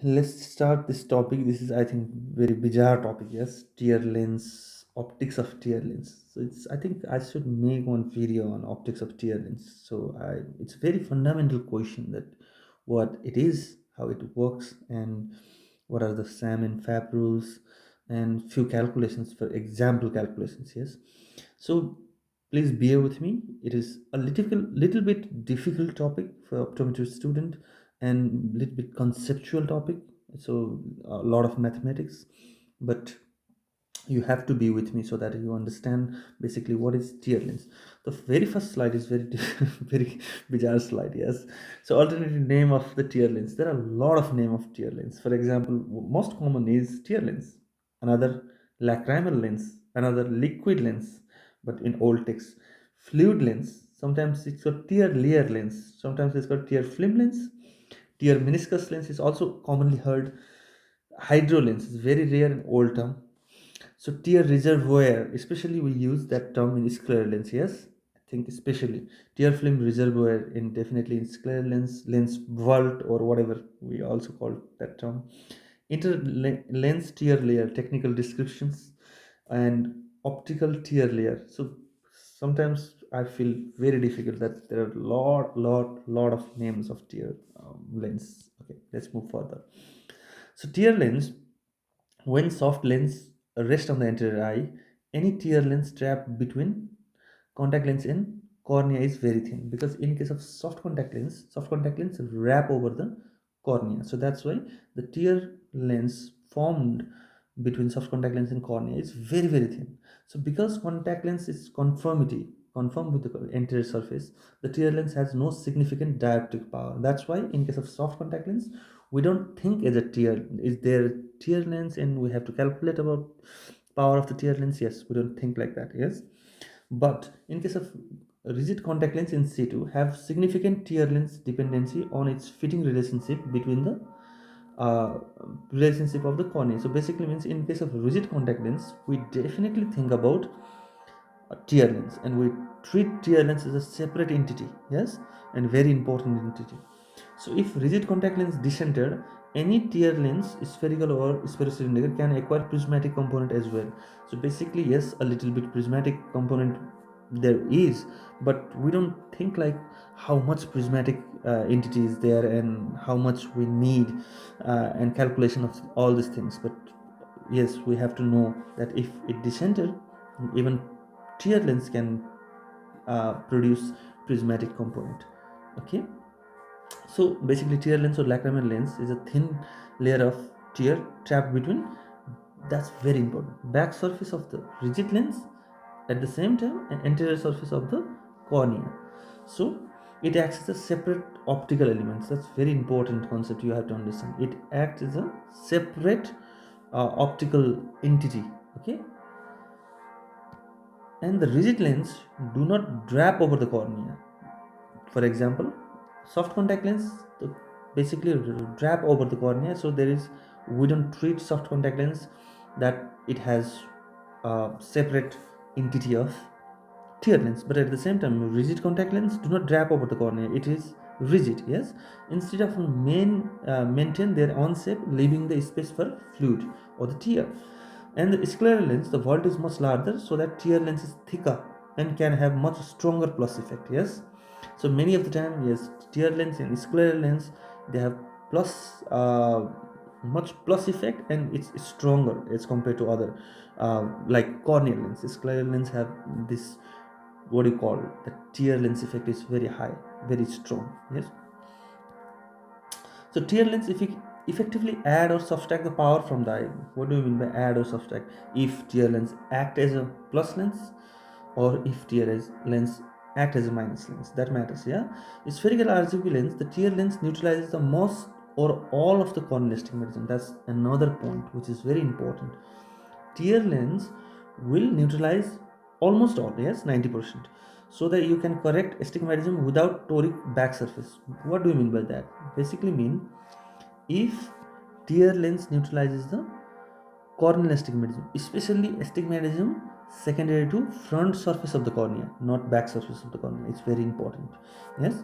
let's start this topic. This is, I think, very bizarre topic. Yes, tear lens, optics of tear lens. So I think I should make one video on optics of tear lens. It's a very fundamental question that what it is, how it works, and what are the SAM and FAP rules, and few calculations for example calculations. Yes, so please bear with me. It is a little bit difficult topic for optometry student and little bit conceptual topic, so a lot of mathematics, but you have to be with me so that you understand basically what is tear lens. The very first slide is very very bizarre slide. Yes, so alternative name of the tear lens, there are a lot of name of tear lens. For example, most common is tear lens, another lacrimal lens, another liquid lens, but in old text fluid lens, sometimes it's got tear layer lens, sometimes it's got tear film lens. Tear meniscus lens is also commonly heard. Hydro lens is very rare in old term. So tear reservoir, especially we use that term in scleral lens. Yes, I think especially tear film reservoir in definitely in scleral lens, lens vault or whatever we also call that term. Inter lens tear layer, technical descriptions, and optical tear layer. So sometimes I feel very difficult that there are lot of names of tear lens. Okay, let's move further. So tear lens, when soft lens rest on the anterior eye, any tear lens trap between contact lens and cornea is very thin, because in case of soft contact lens wrap over the cornea. So that's why the tear lens formed between soft contact lens and cornea is very thin. So because contact lens is conform with the anterior surface, the tear lens has no significant dioptric power. That's why in case of soft contact lens, we don't think as a tear is there tear lens and we have to calculate about power of the tear lens. Yes, we don't think like that. Yes, but in case of rigid contact lens in situ have significant tear lens dependency on its fitting relationship between the uh, relationship of the cornea. So basically means in case of rigid contact lens, we definitely think about a tear lens and we treat tear lens as a separate entity. Yes, and very important entity. So if rigid contact lens decentered, any tear lens, spherical or spherocylindrical, can acquire prismatic component as well. So basically, yes, a little bit prismatic component there is, but we don't think like how much prismatic entity is there and how much we need and calculation of all these things. But yes, we have to know that if it decentered, even tear lens can produce prismatic component. Okay, so basically tear lens or lacrimal lens is a thin layer of tear trapped between, that's very important, back surface of the rigid lens, at the same time an anterior surface of the cornea. So it acts as a separate optical element. That's very important concept you have to understand. It acts as a separate optical entity. Okay, and the rigid lens do not drap over the cornea. For example, soft contact lens basically drap over the cornea. So there is, we don't treat soft contact lens that it has a separate entity of tear lens. But at the same time, rigid contact lens do not drap over the cornea. It is rigid. Yes, instead of maintain their own shape, leaving the space for fluid or the tear. And the scleral lens, the vault is much larger, so that tear lens is thicker and can have much stronger plus effect. Yes, so many of the time, yes, tear lens and scleral lens, they have plus much plus effect, and it's stronger as compared to other like corneal lens. Scleral lens have this, what do you call it, the tear lens effect is very high, very strong. Yes, so tear lens effectively add or subtract the power from the eye. What do you mean by add or subtract? If tear lens act as a plus lens, or if tear lens act as a minus lens, that matters. Yeah, spherical RGP lens, the tear lens neutralizes the most or all of the corneal astigmatism. That's another point which is very important. Tear lens will neutralize almost all, yes, 90%, so that you can correct astigmatism without toric back surface. What do you mean by that? Basically mean, if tear lens neutralizes the corneal astigmatism, especially astigmatism secondary to front surface of the cornea, not back surface of the cornea, it's very important. Yes,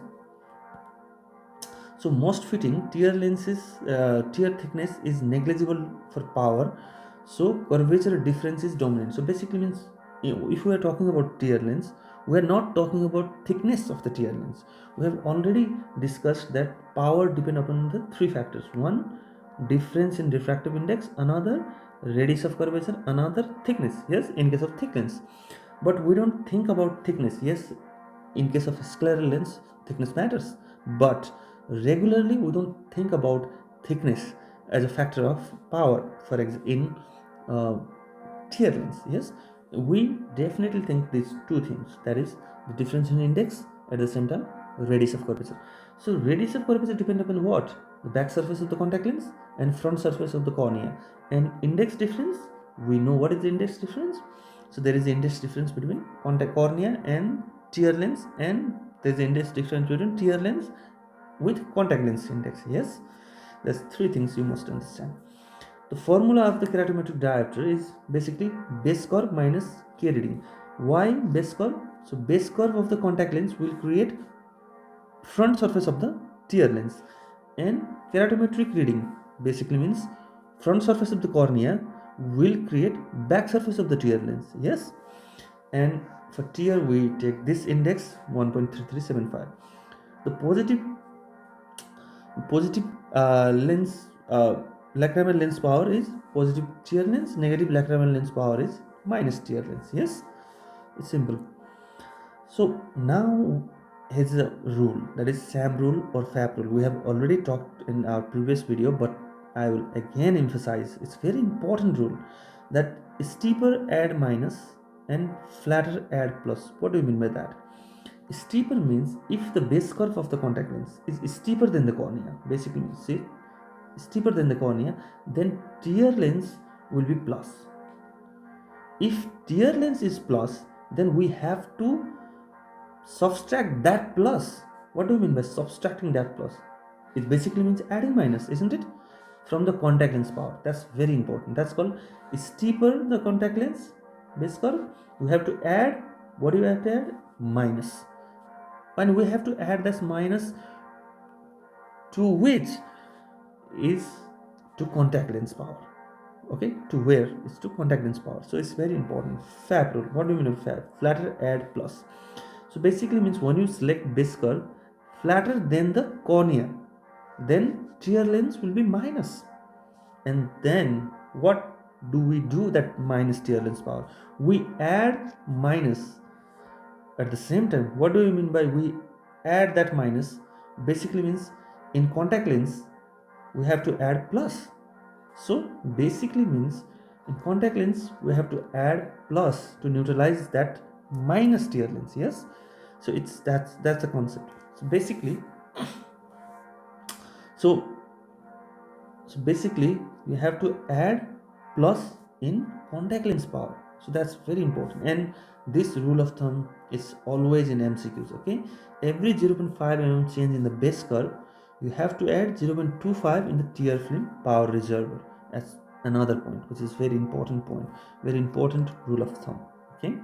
So most fitting tear lenses, tear thickness is negligible for power, so curvature difference is dominant. So basically means, if we are talking about tear lens, we are not talking about thickness of the tear lens. We have already discussed that power depend upon the three factors: one, difference in refractive index; another, radius of curvature; another, thickness. Yes, in case of thick lens, but we don't think about thickness. Yes, in case of scleral lens, thickness matters, but regularly we don't think about thickness as a factor of power. For example, in uh, tear lens, yes, we definitely think these two things, that is the difference in index, at the same time radius of curvature. So radius of curvature depend upon what? The back surface of the contact lens and front surface of the cornea. And index difference, we know what is the index difference. So there is the index difference between contact cornea and tear lens, and there is the index difference between tear lens with contact lens index. Yes, there's three things you must understand. The formula of the keratometric diopter is basically base curve minus K reading. Why base curve? So base curve of the contact lens will create front surface of the tear lens, and keratometric reading basically means front surface of the cornea will create back surface of the tear lens. Yes, and for tear we take this index 1.3375. The positive lens lacrimal lens power is positive tear lens, negative lacrimal lens power is minus tear lens. Yes, it's simple. So now here's a rule, that is SAM rule or FAP rule. We have already talked in our previous video, but I will again emphasize it's very important rule, that steeper add minus and flatter add plus. What do you mean by that? Steeper means if the base curve of the contact lens is steeper than the cornea, basically means, see, steeper than the cornea, then tear lens will be plus. If tear lens is plus, then we have to subtract that plus. What do you mean by subtracting that plus? It basically means adding minus, isn't it? From the contact lens power. That's very important. That's called steeper the contact lens base curve. We have to add, what do you have to add? Minus. And we have to add this minus to which is to contact lens power. Okay, to where is to contact lens power. So it's very important. FAP rule. What do you mean by FAP? Flatter add plus. So basically means when you select base curve flatter than the cornea, then tear lens will be minus. And then what do we do that minus tear lens power? We add minus at the same time. What do you mean by we add that minus? Basically means in contact lens we have to add plus. So basically means in contact lens we have to add plus to neutralize that minus tear lens. Yes, so it's that's the concept. So basically, so basically we have to add plus in contact lens power. So that's very important, and this rule of thumb is always in MCQs. Okay, every 0.5 mm change in the base curve, you have to add 0.25 in the tear film power reservoir. That's another point, which is very important point, very important rule of thumb. Okay,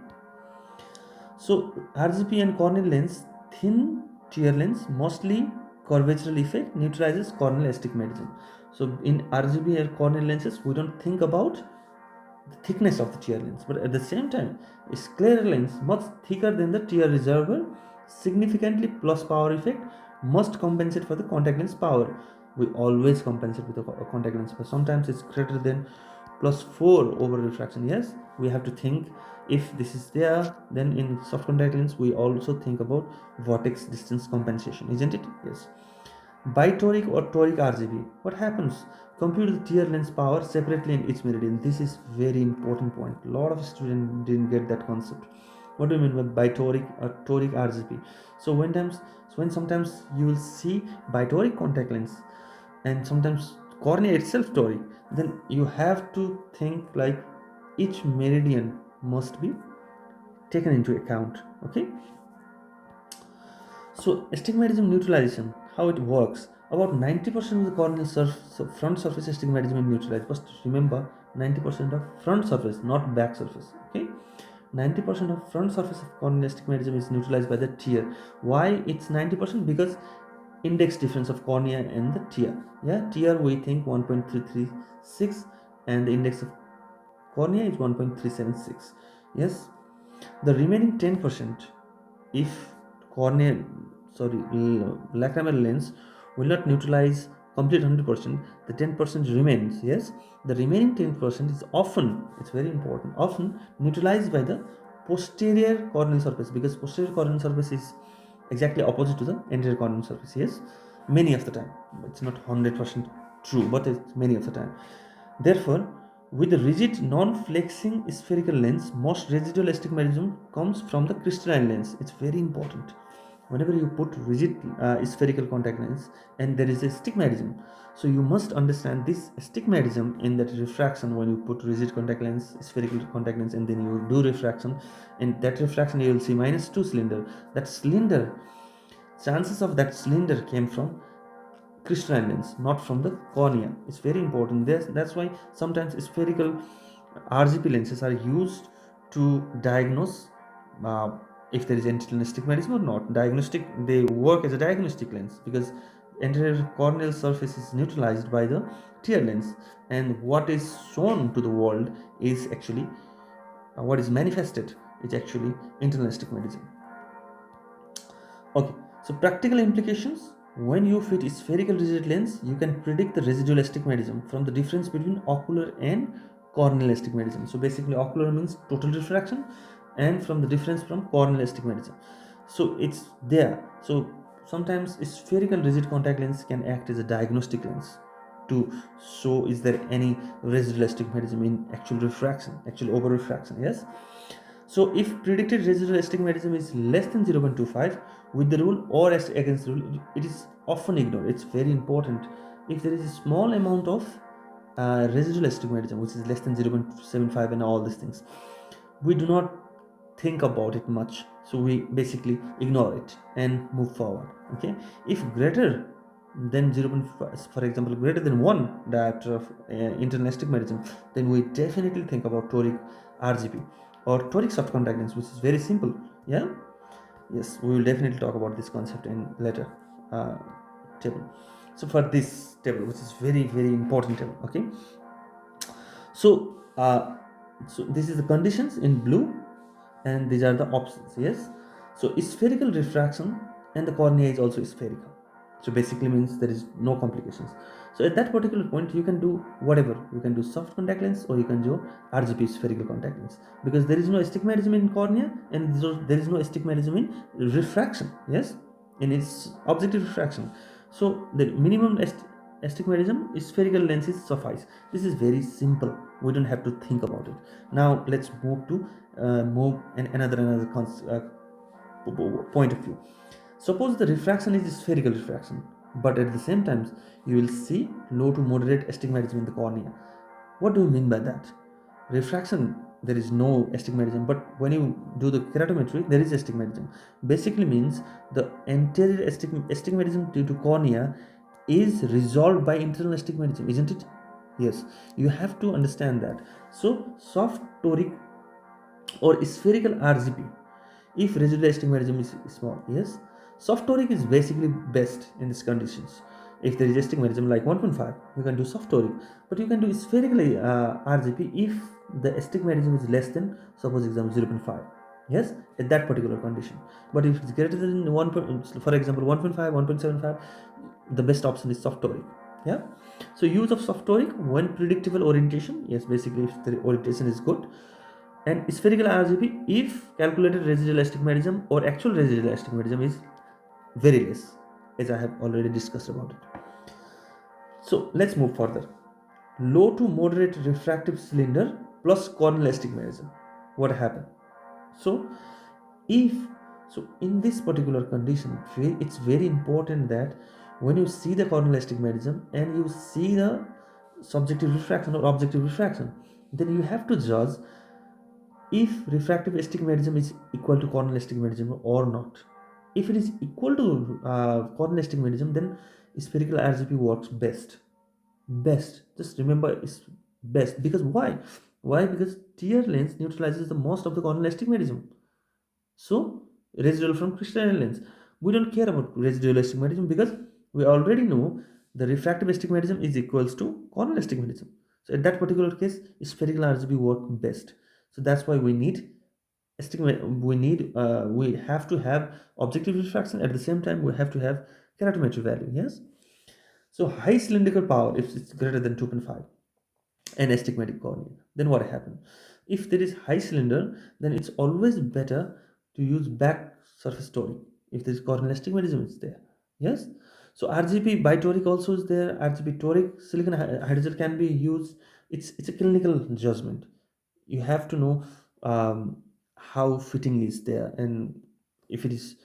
so RGP and corneal lens, thin tear lens, mostly curvatural effect neutralizes corneal astigmatism. So in RGB or corneal lenses, we don't think about the thickness of the tear lens, but at the same time, a scleral lens much thicker than the tear reservoir, significantly plus power effect, must compensate for the contact lens power. We always compensate with the contact lens, but sometimes it's greater than +4 over refraction. Yes, we have to think, if this is there, then in soft contact lens we also think about vortex distance compensation, isn't it? Yes. Bitoric or toric RGB. What happens? Compute the tear lens power separately in each meridian. This is very important point. A lot of students didn't get that concept. What do you mean by bitoric or toric RGB? So when sometimes you will see bitoric contact lens and sometimes cornea itself toric, then you have to think like each meridian must be taken into account. Okay, so astigmatism neutralization, how it works. About 90% of the corneal front surface astigmatism is neutralized. Just remember, 90% of front surface, not back surface. Okay, 90% of front surface of corneal astigmatism is neutralized by the tear. Why it's 90%? Because index difference of cornea and the tear. Yeah, tear we think 1.336, and the index of cornea is 1.376. Yes, the remaining 10%, if cornea, sorry, lacrimal lens will not neutralize complete 100%, the 10% remains. Yes, the remaining 10% is often, it's very important, often neutralized by the posterior corneal surface, because posterior corneal surface is exactly opposite to the anterior corneal surface. Yes, many of the time, it's not 100% true, but it's many of the time. Therefore, with a rigid non-flexing spherical lens, most residual astigmatism comes from the crystalline lens. It's very important. Whenever you put rigid spherical contact lens and there is a astigmatism, so you must understand this astigmatism in that refraction. When you put rigid contact lens, spherical contact lens, and then you do refraction, in that refraction you will see -2 cylinder. That cylinder, chances of that cylinder came from crystalline lens, not from the cornea. It's very important. That's why sometimes spherical RGP lenses are used to diagnose uh, if there is anterior astigmatism or not. Diagnostic, they work as a diagnostic lens because anterior corneal surface is neutralized by the tear lens, and what is shown to the world is actually what is manifested is actually internal astigmatism. Okay, so practical implications. When you fit a spherical rigid lens, you can predict the residual astigmatism from the difference between ocular and corneal astigmatism. So basically, ocular means total refraction, and from the difference from corneal astigmatism. So it's there. So sometimes a spherical rigid contact lens can act as a diagnostic lens to show is there any residual astigmatism in actual refraction, actual over refraction. Yes. So if predicted residual astigmatism is less than 0.25 with the rule or against the rule, it is often ignored. It's very important. If there is a small amount of residual astigmatism, which is less than 0.75 and all these things, we do not think about it much. So we basically ignore it and move forward. Okay. If greater than 0.5, for example, greater than 1 diopter of internal astigmatism, then we definitely think about toric RGP or toric soft contact lens, which is very simple. Yeah. Yes, we will definitely talk about this concept in later uh, table. So for this table, which is very important table. Okay. So so this is the conditions in blue, and these are the options. Yes, so spherical refraction and the cornea is also spherical, so basically means there is no complications. So at that particular point you can do whatever, you can do soft contact lens or you can do RGP spherical contact lens, because there is no astigmatism in cornea and there is no astigmatism in refraction. Yes, in its objective refraction. So the minimum astigmatism spherical lenses suffice. This is very simple, we don't have to think about it. Now let's move to another point of view. Suppose the refraction is spherical refraction, but at the same time you will see low to moderate astigmatism in the cornea. What do you mean by that? Refraction, there is no astigmatism, but when you do the keratometry, there is astigmatism. Basically means the anterior astigmatism due to cornea is resolved by internal astigmatism, isn't it? Yes, you have to understand that. So soft toric or spherical RGP, if residual astigmatism is small. Yes, soft toric is basically best in these conditions. If there is astigmatism like 1.5, you can do soft toric, but you can do spherical RGP if the astigmatism is less than, suppose example, 0.5. Yes, at that particular condition. But if it's greater than 1, for example 1.5, 1.75, the best option is soft toric. Yeah. So use of soft toric when predictable orientation. Yes, basically if the orientation is good, and spherical RGP if calculated residual astigmatism or actual residual astigmatism is very less, as I have already discussed about it. So let's move further. Low to moderate refractive cylinder plus corneal astigmatism. What happened? So if so in this particular condition, it's very important that when you see the corneal astigmatism and you see the subjective refraction or objective refraction, then you have to judge if refractive astigmatism is equal to corneal astigmatism or not. If it is equal to corneal astigmatism, then spherical RGP works best. Best. Just remember, it's best. Because why? Why? Because tear lens neutralizes the most of the corneal astigmatism. So residual from crystalline lens. We don't care about residual astigmatism because We already know the refractive astigmatism is equals to corneal astigmatism. So in that particular case, spherical RGB work best. So that's why we need we have to have objective refraction. At the same time, we have to have keratometry value. Yes. So high cylindrical power, if it's greater than 2.5, and astigmatic cornea, then what happens? If there is high cylinder, then it's always better to use back surface toric. If there is corneal astigmatism, it's there. Yes. So RGP bitoric also is there. RGP toric silicon hydrogel can be used. It's a clinical judgment. You have to know how fitting is there, and if it is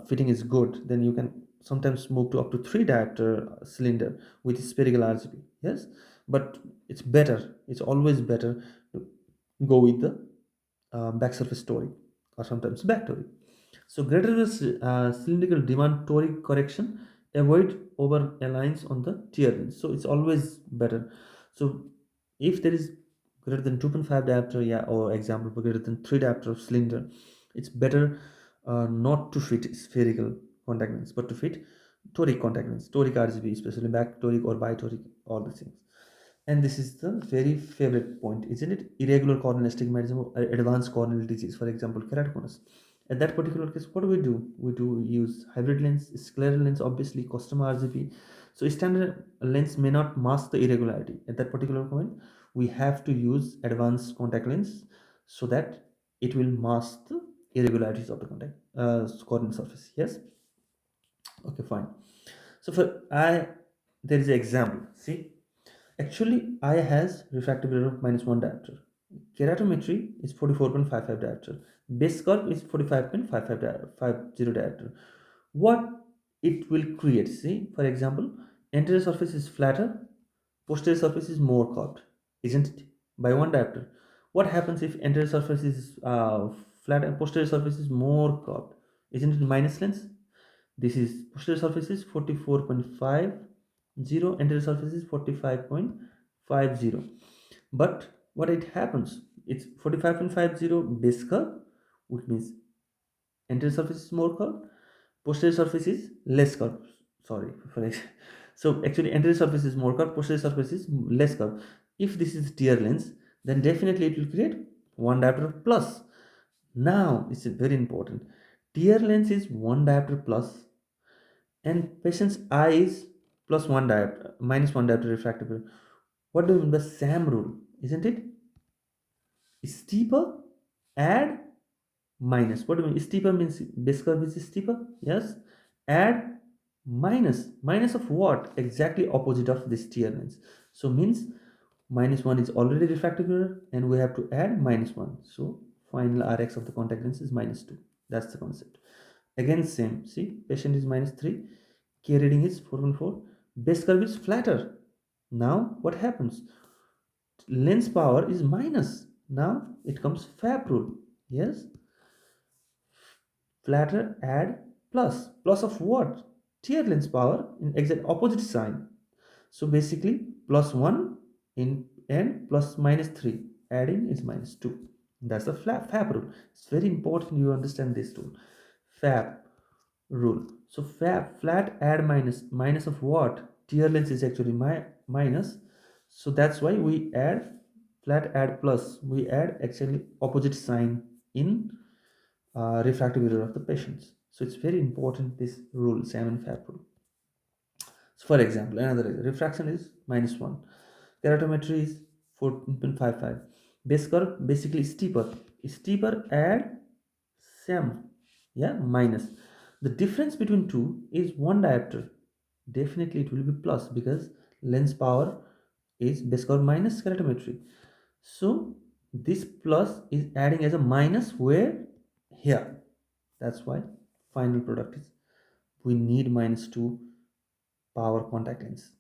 fitting is good, then you can sometimes move to up to 3 diopter cylinder with spherical RGB. Yes, but it's better. It's always better to go with the back surface toric or sometimes back toric. So greater the cylindrical demand toric correction, avoid over aligns on the tear lens. So it's always better. So if there is greater than 2.5 diopter, yeah, or example for greater than 3 diopter of cylinder, it's better not to fit spherical contact lens, but to fit toric contact lens, toric RGB, especially back toric or bitoric, all the things. And this is the very favorite point, isn't it? Irregular corneal astigmatism or advanced corneal disease, for example, keratoconus. At that particular case, what do we do? We do use hybrid lens, scleral lens, obviously, custom RGB. So standard lens may not mask the irregularity. At that particular point, we have to use advanced contact lens so that it will mask the irregularities of the contact corneal surface. Yes. Okay, fine. So for I, there is an example. See, actually, eye has refractive error of -1 diopter. Keratometry is 44.55 diopter. Base curve is 45.50 diopter. What it will create? See, for example, anterior surface is flatter, posterior surface is more curved, isn't it? By 1 diopter. What happens if anterior surface is flat and posterior surface is more curved? Isn't it minus lens? This is posterior surface is 44.50, anterior surface is 45.50. But what it happens, it's 45.50 base curve, which means anterior surface is more curved, posterior surface is less curved. Sorry for it. So actually anterior surface is more curved, posterior surface is less curved. If this is tear lens, then definitely it will create 1 diopter plus. Now this is very important. Tear lens is 1 diopter plus, and patient's eye is plus 1 diopter, -1 diopter refractive error. What do you mean by SAM rule? Isn't it? Steeper, add, minus. What do you mean? Steeper means base curve is steeper. Yes. Add, minus. Minus of what? Exactly opposite of this tear lens. So means -1 is already refractive error, and we have to add -1. So final Rx of the contact lens is -2. That's the concept. Again, same. See, patient is -3. K reading is 4.4. Base curve is flatter. Now what happens? Lens power is minus. Now it comes FAP rule. Yes. Flatter, add, plus. Plus of what? Tear lens power in exact opposite sign. So basically plus 1 in and plus -3. Adding is -2. That's the FAP rule. It's very important you understand this rule. FAP rule. So flat add minus, minus of what? Tear lens is actually minus. So that's why we add flat add plus. We add actually opposite sign in refractive error of the patients. So it's very important this rule, Salmon FAP rule. So for example, another refraction is -1. Keratometry is 14.55. Base curve basically steeper. Steeper add SAM. Yeah, minus. The difference between two is 1 diopter. Definitely it will be plus because lens power is base curve minus keratometry. So this plus is adding as a minus where? Here. That's why final product is we need -2 power contact lens.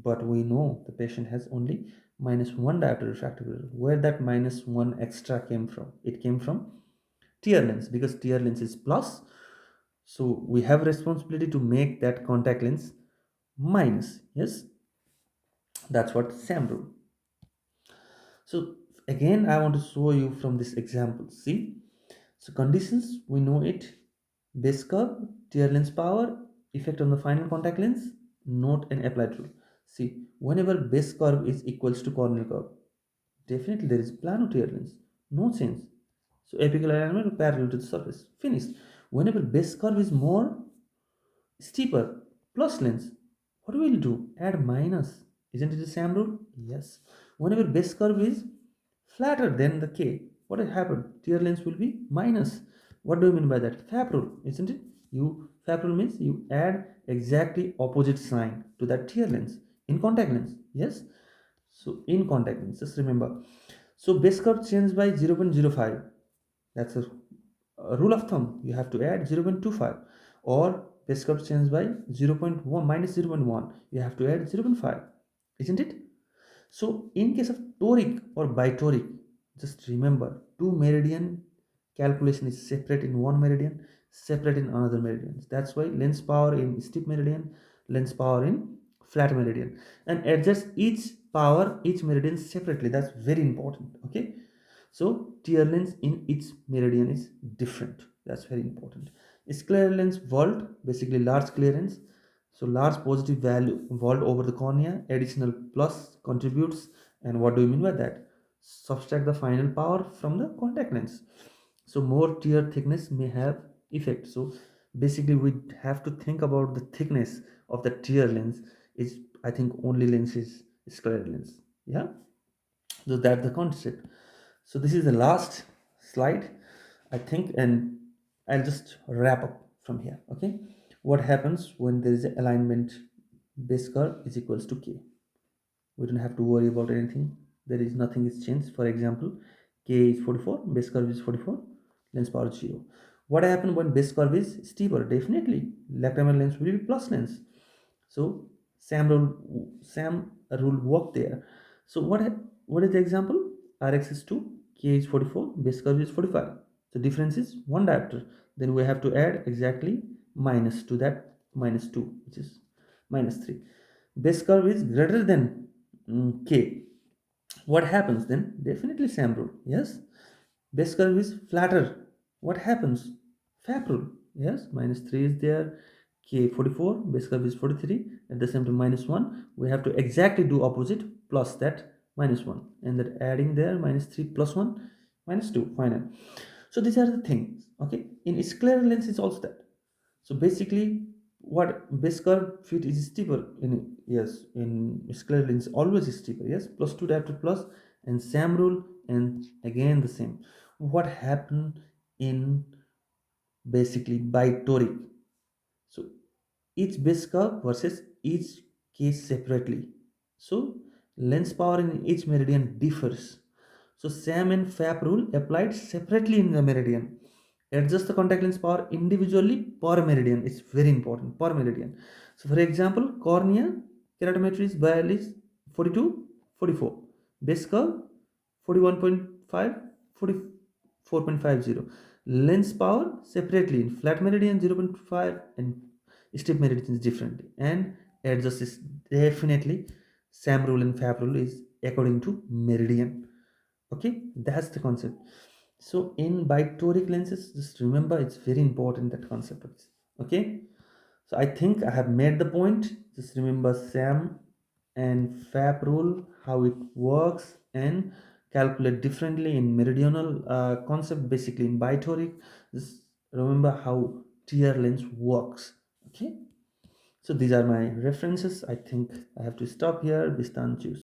But we know the patient has only -1 diopter refractive error. Where that -1 extra came from? It came from tear lens, because tear lens is plus. So we have responsibility to make that contact lens minus. Yes, that's what SAM rule. So again, I want to show you from this example. See, so conditions we know it: base curve, tear lens power, Effect on the final contact lens, note and applied rule. See, whenever base curve is equals to corner curve, definitely there is plano tear lens, no change. So apical alignment parallel to the surface, finished. Whenever base curve is more steeper, plus lens, what will do? Add minus. Isn't it the same rule? Yes. Whenever base curve is flatter than the K, what will happen? Tear lens will be minus. What do you mean by that? Fap rule, isn't it? Fap rule means you add exactly opposite sign to that tear lens in contact lens. Yes. So in contact lens, just remember. So base curve change by 0.05. That's a rule of thumb. You have to add 0.25, or base curve change by 0.1 minus 0.1. You have to add 0.5, isn't it? So in case of toric or bitoric, just remember two meridian calculation is separate in one meridian, separate in another meridian. That's why lens power in steep meridian, lens power in flat meridian, and adjust each power, each meridian separately. That's very important. Okay. So tear length in each meridian is different. That's very important. Scleral lens vault, basically large clearance. So large positive value vault over the cornea, additional plus contributes. And what do you mean by that? Subtract the final power from the contact lens. So more tear thickness may have effect. So basically we have to think about the thickness of the tear lens. Is, I think, only lens is scleral lens. Yeah. So that's the concept. So this is the last slide, I think, and I'll just wrap up from here. Okay, what happens when there is an alignment? Base curve is equals to K. We don't have to worry about anything. There is nothing is changed. For example, K is 44, base curve is 44, lens power is 0. What happens when base curve is steeper? Definitely lacrimal lens will be plus lens. So Sam rule work there. So what is the example? Rx is 2, K is 44, base curve is 45. So difference is 1 diopter. Then we have to add exactly minus to that minus 2, which is minus 3. Base curve is greater than K. What happens then? Definitely Sam rule. Yes. Base curve is flatter. What happens? Fap rule. Yes, minus 3 is there. K 44, base curve is 43. At the same time, minus 1. We have to exactly do opposite plus that minus 1. And that adding there, minus 3 plus 1, minus 2, final. So these are the things. Okay. In scleral lens, it's also that. So basically, what base curve fit is steeper in, yes, in scleral lens always is steeper. Yes, plus 2 diopter plus, and same rule, and again the same. What happened in basically bitoric? So each base curve versus each case separately. So lens power in each meridian differs. So SAM and FAP rule applied separately in the meridian. Adjust the contact lens power individually per meridian. It's very important, per meridian. So for example, cornea keratometry is by 42, 44. Base curve 41.5, 44.50. Lens power separately in flat meridian 0.5 and steep meridian is differently. And adjust is definitely SAM rule and FAP rule is according to meridian. Okay, that's the concept. So in bitoric lenses, just remember it's very important that concept. Okay, so I think I have made the point. Just remember SAM and FAP rule, how it works, and calculate differently in meridional concept, basically in bitoric. Just remember how tear lens works. Okay, so these are my references. I think I have to stop here. Bistan choose.